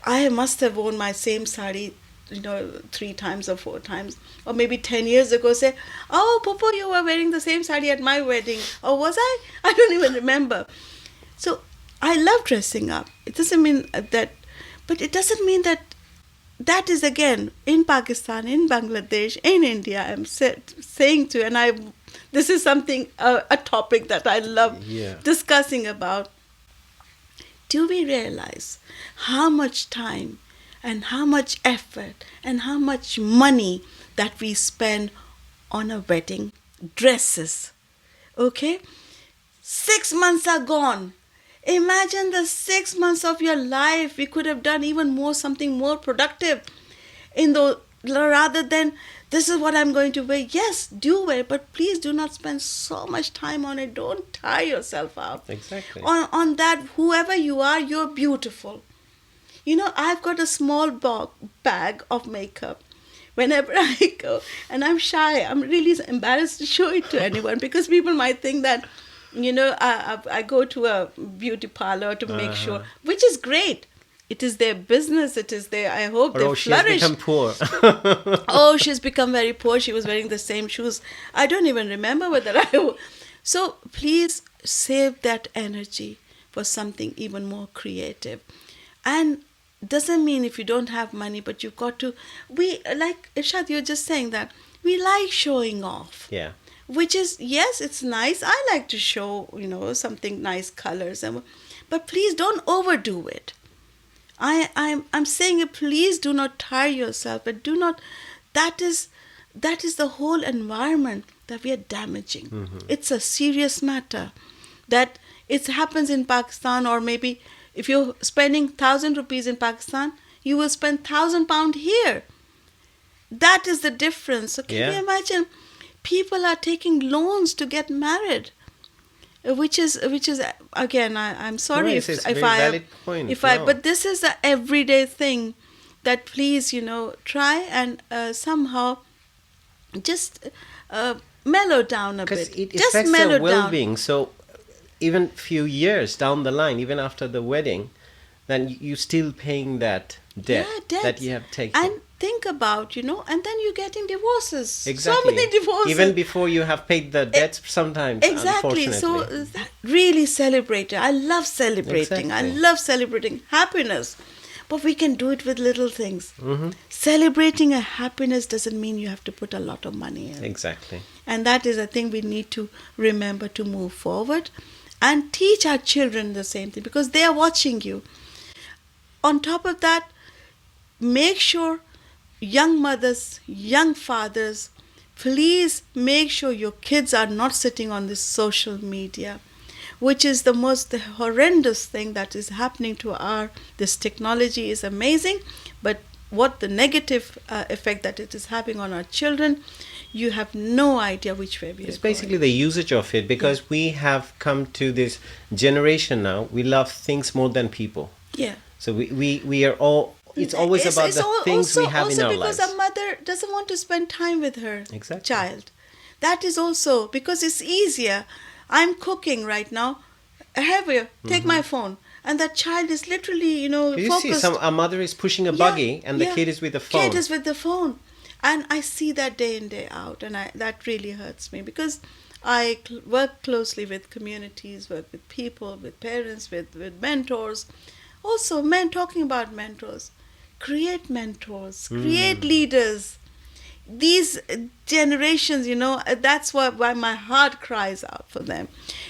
I must have worn my same sari, 3 times or 4 times. Or maybe 10 years ago say, oh, Popo, you were wearing the same sari at my wedding. Or was I? I don't even remember. So I love dressing up. It doesn't mean that But it doesn't mean that is, again, in Pakistan, in Bangladesh, in India, I'm saying to, and this is something, a topic that I love discussing about. Do we realize how much time and how much effort and how much money that we spend on a wedding? Dresses, okay? 6 months are gone. Imagine the 6 months of your life. We could have done even more, something more productive rather than this is what I'm going to wear. Yes, do wear, but please do not spend so much time on it. Don't tire yourself out. Exactly. On that, whoever you are, you're beautiful. You know, I've got a small bag of makeup. Whenever I go, and I'm shy, I'm really embarrassed to show it to anyone because people might think that, you know, I go to a beauty parlor to make sure, which is great. It is their business. It is their, I hope they flourish. She's become poor. Oh, she's become very poor. She was wearing the same shoes. I don't even remember whether So please save that energy for something even more creative. And doesn't mean if you don't have money, but you've got to, like Ershad, you're just saying that we like showing off. Yeah. Which is, yes, it's nice. I like to show, you know, something nice colors, but please don't overdo it. I'm saying it, please do not tire yourself, but do not, that is the whole environment that we are damaging. Mm-hmm. It's a serious matter that it happens in Pakistan, or maybe if you're spending 1,000 rupees in Pakistan, you will spend £1,000 here. That is the difference. So can you imagine? People are taking loans to get married, which is again, I'm sorry but this is an everyday thing that please, you know, try and somehow just mellow down a bit. Because it affects their well-being. So even few years down the line, even after the wedding, then you still paying that debt that you have taken. And think about, you know, and then you're getting divorces. Exactly. So many divorces. Even before you have paid the debts sometimes, exactly. Unfortunately. So really celebrate it. I love celebrating. Exactly. I love celebrating happiness. But we can do it with little things. Mm-hmm. Celebrating a happiness doesn't mean you have to put a lot of money in. Exactly. And that is a thing we need to remember to move forward and teach our children the same thing, because they are watching you. On top of that, make sure young mothers, young fathers, please make sure your kids are not sitting on this social media, which is the most horrendous thing that is happening to this technology is amazing, but what the negative effect that it is having on our children, you have no idea which way we are It's basically the usage of it, because we have come to this generation now, we love things more than people. Yeah. So we are all, it's always about the things we have in our lives. Also because a mother doesn't want to spend time with her child. That is also because it's easier. I'm cooking right now. Take my phone. And that child is literally, you know, you focused. See, a mother is pushing a buggy and the kid is with the phone. Kid is with the phone. And I see that day in, day out. And that really hurts me, because I work closely with communities, work with people, with parents, with mentors. Also, talking about mentors. Create mentors. Create leaders. These generations, you know, that's why my heart cries out for them,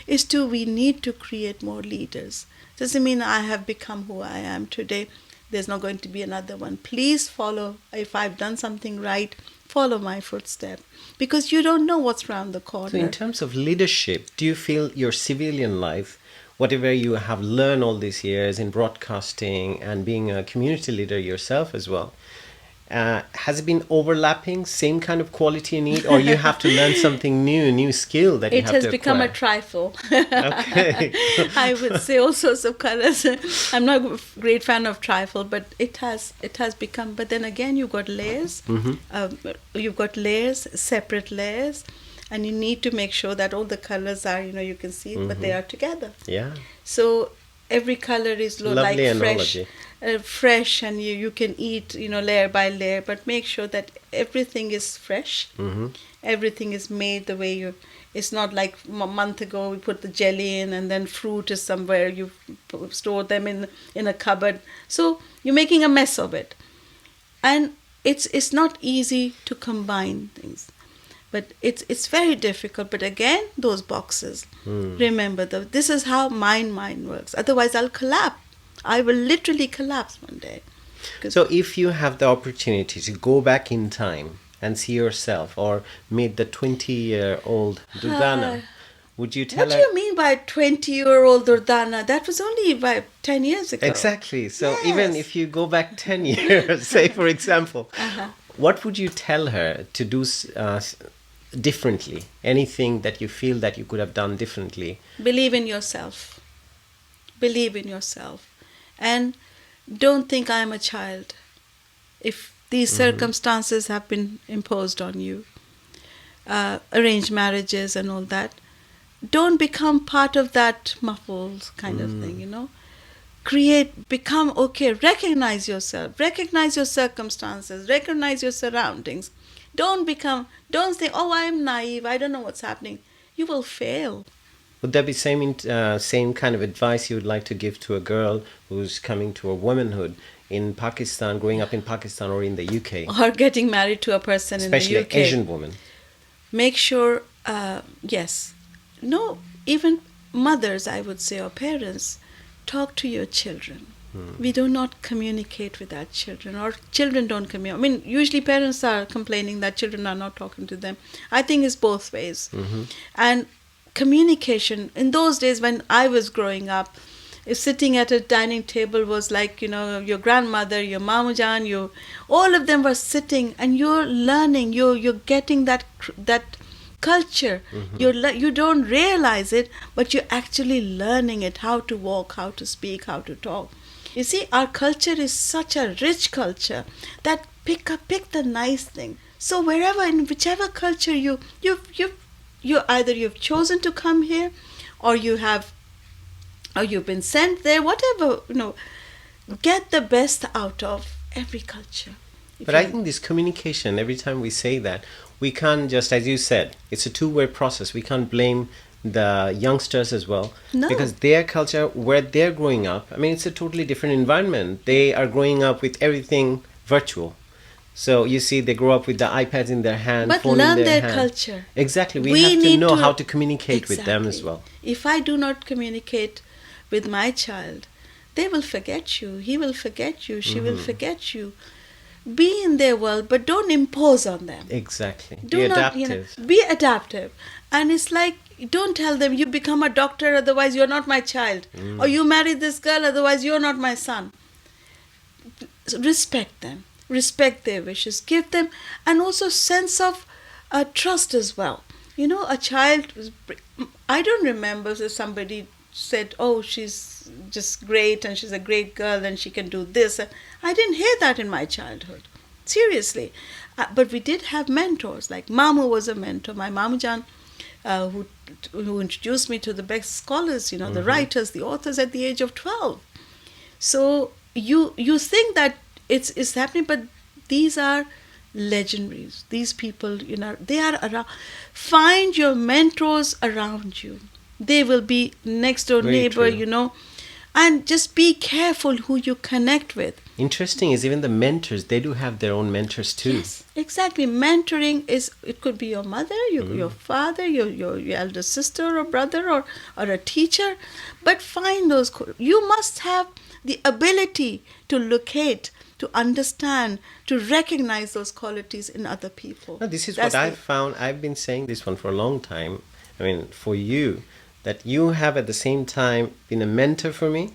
we need to create more leaders. Doesn't mean I have become who I am today. There's not going to be another one. Please follow, if I've done something right, follow my footsteps, because you don't know what's around the corner. So in terms of leadership, do you feel your civilian life, whatever you have learned all these years in broadcasting and being a community leader yourself as well, has it been overlapping, same kind of quality you need, or you have to learn something new, a new skill that you have to acquire? It has become a trifle. Okay. I would say all sorts of colors. I'm not a great fan of trifle, but it has become. But then again, you've got layers. Mm-hmm. You've got layers, separate layers, and you need to make sure that all the colors are, you know, you can see it, but they are together. Yeah. So every color is like fresh. fresh, and you can eat, layer by layer, but make sure that everything is fresh. Everything is made the way you. It's not like a month ago we put the jelly in, and then fruit is somewhere you store them in a cupboard. So you're making a mess of it, and it's not easy to combine things, but it's very difficult. But again, those boxes. Remember, this is how mind works. Otherwise, I'll collapse. I will literally collapse one day. So if you have the opportunity to go back in time and see yourself or meet the 20-year-old Durdana, would you tell her? What do you mean by 20-year-old Durdana? That was only by 10 years ago. Exactly. So Yes. even if you go back 10 years, say for example, what would you tell her to do differently? Anything that you feel that you could have done differently? Believe in yourself. Believe in yourself. And don't think I'm a child. If these circumstances have been imposed on you, arranged marriages and all that, don't become part of that muffled kind of thing, become okay, recognize yourself, recognize your circumstances, recognize your surroundings. Don't think, oh, I'm naive, I don't know what's happening. You will fail. Would there be same kind of advice you would like to give to a girl who's coming to a womanhood in Pakistan, growing up in Pakistan or in the UK? Or getting married to a person Especially in the UK. an Asian woman. Make sure, yes. No, even mothers, I would say, or parents, talk to your children. We do not communicate with our children, or children don't communicate. I mean, usually parents are complaining that children are not talking to them. I think it's both ways. And communication, in those days when I was growing up, if sitting at a dining table was like, your grandmother, your Mamujan, all of them were sitting, and you're learning, you're getting that culture. You don't realize it, but you're actually learning it, how to walk, how to speak, how to talk. You see, our culture is such a rich culture that pick the nice thing. So in whichever culture you've chosen to come here, or you've been sent there, whatever, get the best out of every culture. But I think this communication, every time we say that, we can't just, as you said, it's a two-way process. We can't blame the youngsters as well. No. Because their culture, where they're growing up, I mean, it's a totally different environment. They are growing up with everything virtual. So you see, they grow up with the iPads in their hand, But phone learn in their their hand. culture. Exactly. We We have to need know to- how to communicate with them as Exactly. well. If I do not communicate with my child, they will forget you. He will forget you. She will forget you. Be in their world, but don't impose on them. Exactly. Do Be not, adaptive. be adaptive. And it's like, don't tell them you become a doctor, otherwise you're not my child. Or you marry this girl, otherwise you're not my son. So respect them. Respect their wishes. Give them, and also sense of trust as well. A child, I don't remember if somebody said, oh, she's just great and she's a great girl and she can do this. I didn't hear that in my childhood. Seriously. But we did have mentors. Like Mamu was a mentor. My Mamujan, who introduced me to the best scholars, the writers, the authors at the age of 12. So you think that it's happening, but these are legendaries. These people, they are around. Find your mentors around you. They will be next door Very neighbor, true. and just be careful who you connect with. Interesting is even the mentors, they do have their own mentors too. Yes, exactly. Mentoring it could be your mother, your father, your elder sister or brother, or a teacher. But find those. You must have the ability to locate, to understand, to recognize those qualities in other people. No, this is That's what I've found. I've been saying this one for a long time. I mean, for you, that you have at the same time been a mentor for me,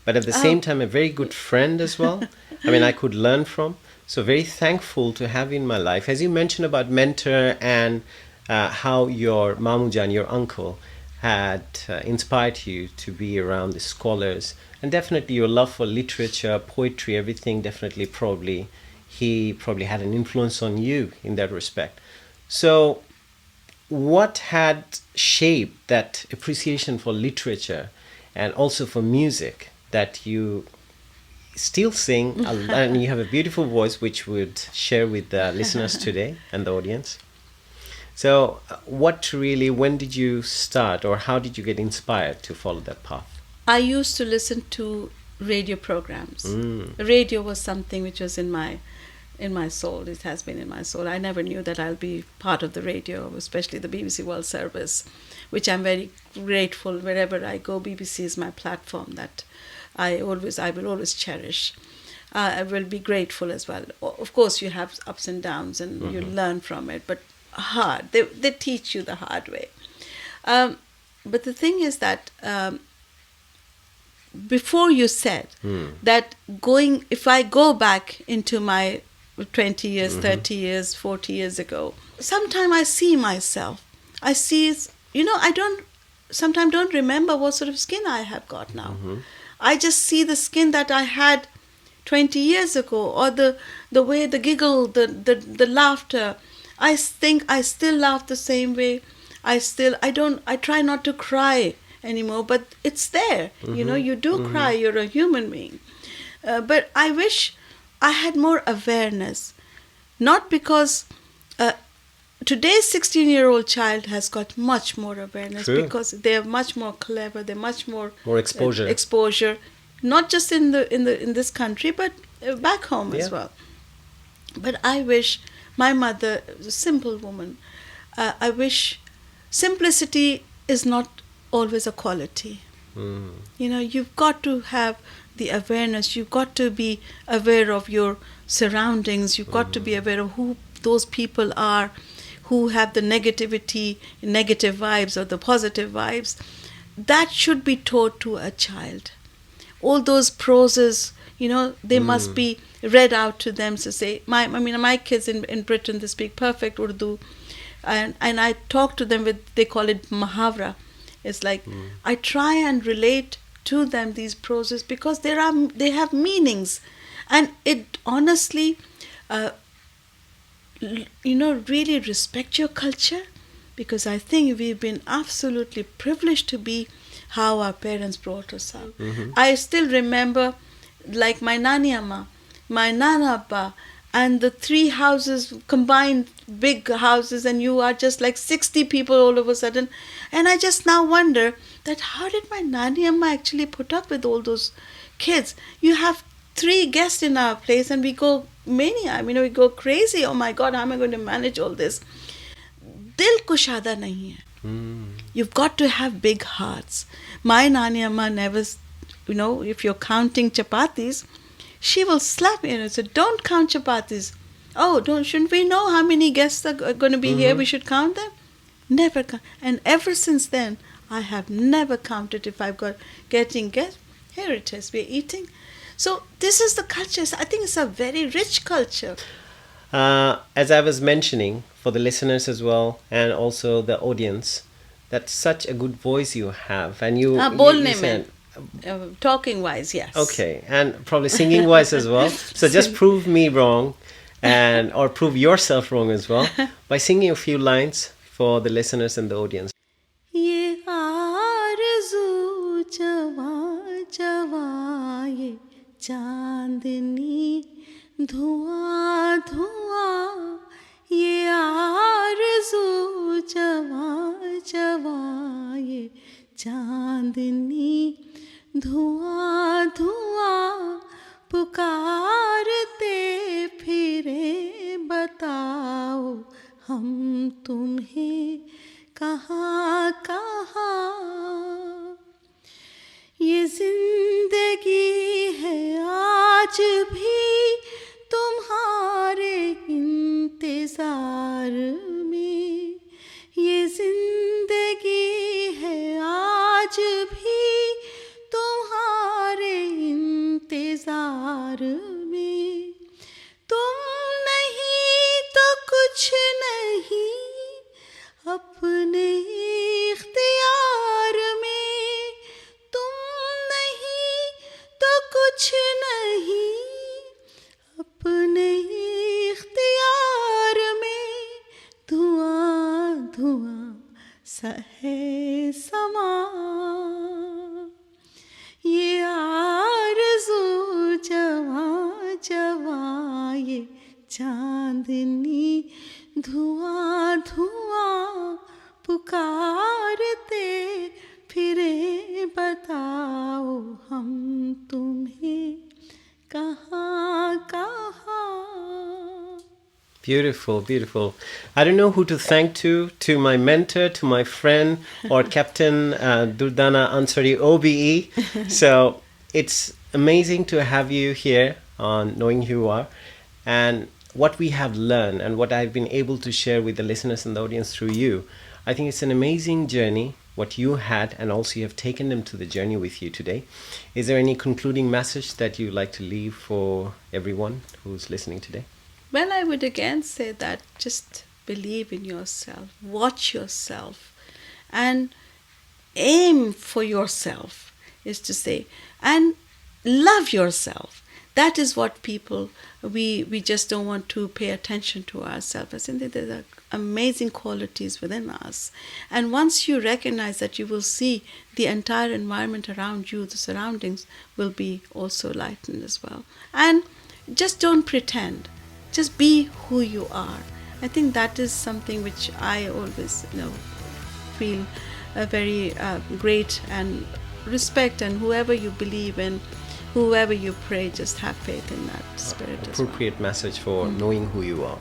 but at the same time a very good friend as well. I mean, I could learn from. So very thankful to have you in my life. As you mentioned about mentor and how your Mamujan, your uncle, had inspired you to be around the scholars, and definitely your love for literature, poetry, everything, definitely he probably had an influence on you in that respect. So what had shaped that appreciation for literature and also for music that you still sing, and you have a beautiful voice, which would share with the listeners today and the audience. So, when did you start, or how did you get inspired to follow that path? I used to listen to radio programs. Radio was something which was in my soul. It has been in my soul. I never knew that I'll be part of the radio, especially the BBC World Service, which I'm very grateful. Wherever I go, BBC is my platform that I will always cherish. I will be grateful as well. Of course, you have ups and downs, and you learn from it, but hard. They teach you the hard way. But the thing is that before you said that if I go back into my 20 years, 30 years, 40 years ago, sometimes I see myself. I see, sometimes don't remember what sort of skin I have got now. I just see the skin that I had 20 years ago, or the way, the giggle, the laughter. I think I still laugh the same way. I try not to cry anymore, but it's there. You do cry, you're a human being. But I wish I had more awareness. Not because today's 16-year-old child has got much more awareness. True. Because they're much more clever, they're much more exposure, not just in this country, but back home as well. But I wish my mother was a simple woman. I wish simplicity is not always a quality. You've got to have the awareness. You've got to be aware of your surroundings. You've got to be aware of who those people are, who have the negative vibes or the positive vibes. That should be taught to a child. All those proses, they must be read out to them to say, my kids in Britain, they speak perfect Urdu. And I talk to them they call it Mahavra. It's like, I try and relate to them these proses because they have meanings. And it honestly, really respect your culture, because I think we've been absolutely privileged to be how our parents brought us up. I still remember, like my Nani Amma, my Nana Abba, and the 3 houses, combined big houses, and you are just like 60 people all of a sudden. And I just now wonder that how did my Nani Amma actually put up with all those kids? You have 3 guests in our place and we go mania. We go crazy. Oh my God, how am I going to manage all this? Dil kushada nahi hai. You've got to have big hearts. My Nani Amma never, if you're counting chapatis, she will slap me and say, don't count chapatis. Oh, shouldn't we know how many guests are going to be here? We should count them. Never count. And ever since then, I have never counted if I've got getting guests. Here it is, we're eating. So this is the culture. I think it's a very rich culture. As I was mentioning, for the listeners as well, and also the audience, that's such a good voice you have. And you said, talking wise, yes. Okay, and probably singing wise as well. So just prove me wrong, or prove yourself wrong as well, by singing a few lines for the listeners and the audience. Ye aarzu jawa jawa ye chandni धुआं धुआं ये आरज़ू जवां जवां ये चांदनी धुआं धुआं पुकारते फिरे बताओ हम तुम्हें कहाँ कहाँ ये जिंदगी है आज भी तुम्हारे इंतजार में ये जिंदगी है आज भी तुम्हारे इंतजार में तुम नहीं तो कुछ नहीं अपने इख्तियार में तुम नहीं तो कुछ नहीं चांदनी धुआं धुआं पुकारते फिरे बताओ हम तुम्हें कहाँ कहाँ. Beautiful, beautiful. I don't know who to thank to my mentor, to my friend, or Captain Durdana Ansari OBE. So it's amazing to have you here on Knowing Who You Are. And what we have learned and what I've been able to share with the listeners and the audience through you, I think it's an amazing journey, what you had, and also you have taken them to the journey with you today. Is there any concluding message that you'd like to leave for everyone who's listening today? Well, I would again say that just believe in yourself, watch yourself, and aim for yourself, is to say, and love yourself. That is what people, we just don't want to pay attention to ourselves. I think that there are amazing qualities within us. And once you recognize that, you will see the entire environment around you, the surroundings will be also lightened as well. And just don't pretend. Just be who you are. I think that is something which I always, feel very great and respect. And whoever you believe in, whoever you pray, just have faith in that spirit as well. Appropriate message for knowing who you are.